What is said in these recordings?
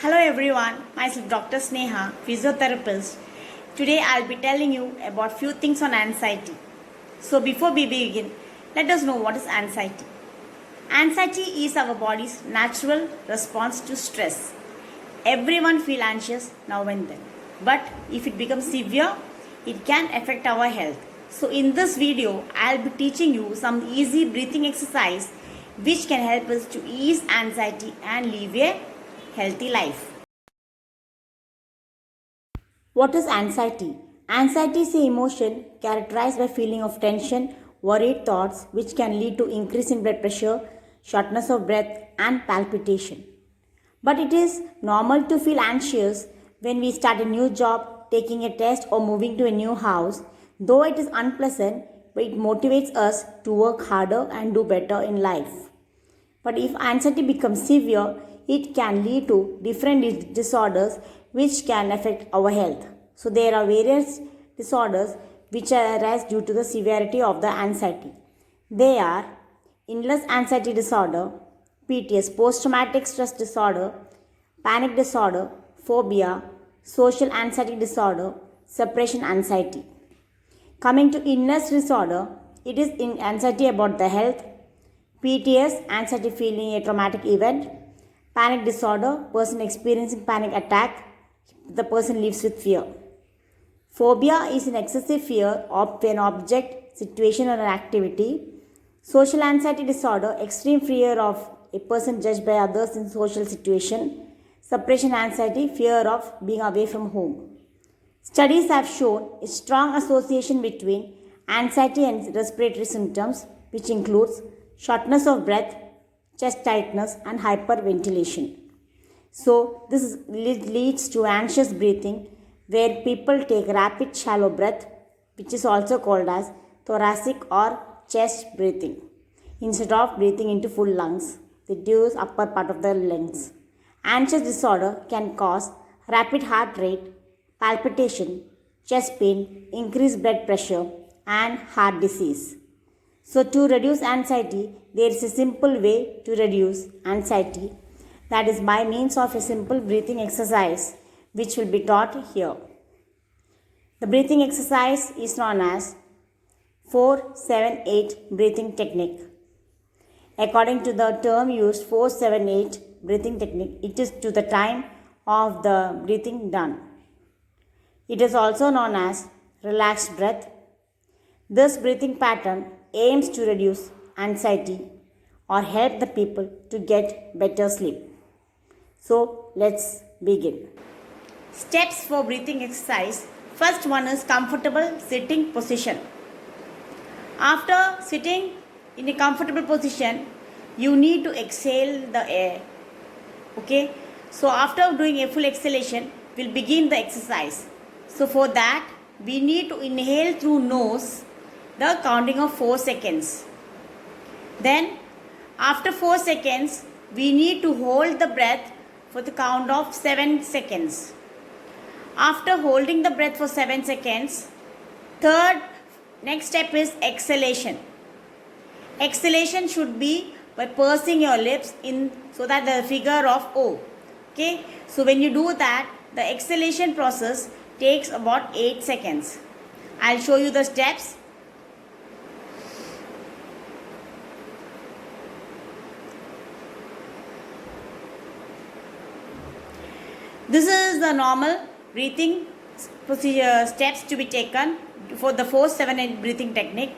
Hello everyone, myself Dr. Sneha, physiotherapist. Today I'll be telling you about few things on anxiety. So before we begin, let us know what is anxiety. Anxiety is our body's natural response to stress. Everyone feel anxious now and then. But if it becomes severe, it can affect our health. So in this video, I'll be teaching you some easy breathing exercise which can help us to ease anxiety and live a healthy life. What is anxiety? Anxiety is an emotion characterized by feeling of tension, worried thoughts which can lead to increase in blood pressure, shortness of breath and palpitation. But it is normal to feel anxious when we start a new job, taking a test or moving to a new house. Though it is unpleasant, but it motivates us to work harder and do better in life. But if anxiety becomes severe, it can lead to different disorders which can affect our health. So there are various disorders which arise due to the severity of the anxiety. They are illness anxiety disorder, PTS, post-traumatic stress disorder, panic disorder, phobia, social anxiety disorder, separation anxiety. Coming to illness disorder, it is in anxiety about the health, PTS, anxiety feeling a traumatic event, panic disorder, person experiencing panic attack, the person lives with fear. Phobia is an excessive fear of an object, situation or an activity. Social anxiety disorder, extreme fear of a person judged by others in social situation. Separation anxiety, fear of being away from home. Studies have shown a strong association between anxiety and respiratory symptoms, which includes shortness of breath, chest tightness and hyperventilation. So this leads to anxious breathing where people take rapid shallow breath, which is also called as thoracic or chest breathing. Instead of breathing into full lungs, they use upper part of the lungs. Anxious disorder can cause rapid heart rate, palpitation, chest pain, increased blood pressure and heart disease. So to reduce anxiety, there is a simple way to reduce anxiety, that is by means of a simple breathing exercise which will be taught here. The breathing exercise is known as 4-7-8 breathing technique. According to the term used 4-7-8 breathing technique, it is to the time of the breathing done. It is also known as relaxed breath. This breathing pattern aims to reduce anxiety or help the people to get better sleep. So let's begin. Steps for breathing exercise. First one is comfortable sitting position. After sitting in a comfortable position, you need to exhale the air. Okay. So after doing a full exhalation, we'll begin the exercise. So for that, we need to inhale through nose the counting of 4 seconds. Then after 4 seconds, we need to hold the breath for the count of 7 seconds. After holding the breath for 7 seconds, next step is exhalation. Exhalation should be by pursing your lips in so that the figure of O. Okay. So when you do that, the exhalation process takes about 8 seconds. I'll show you the steps. This is the normal breathing procedure steps to be taken for the 4-7-8 breathing technique.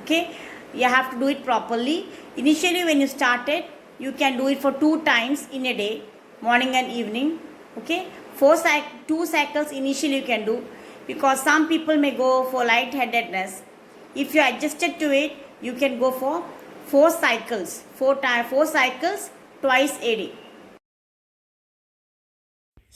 Okay, you have to do it properly. Initially, when you started, you can do it for 2 times in a day, morning and evening. Okay, 2 cycles initially you can do, because some people may go for lightheadedness. If you adjusted to it, you can go for 4 cycles, 4 cycles twice a day.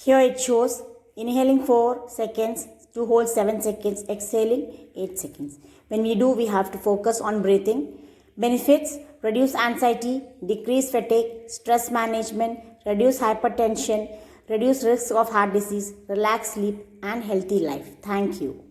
Here it shows inhaling 4 seconds to hold 7 seconds, exhaling 8 seconds. When we do, we have to focus on breathing. Benefits: reduce anxiety, decrease fatigue, stress management, reduce hypertension, reduce risk of heart disease, relax sleep and healthy life. Thank you.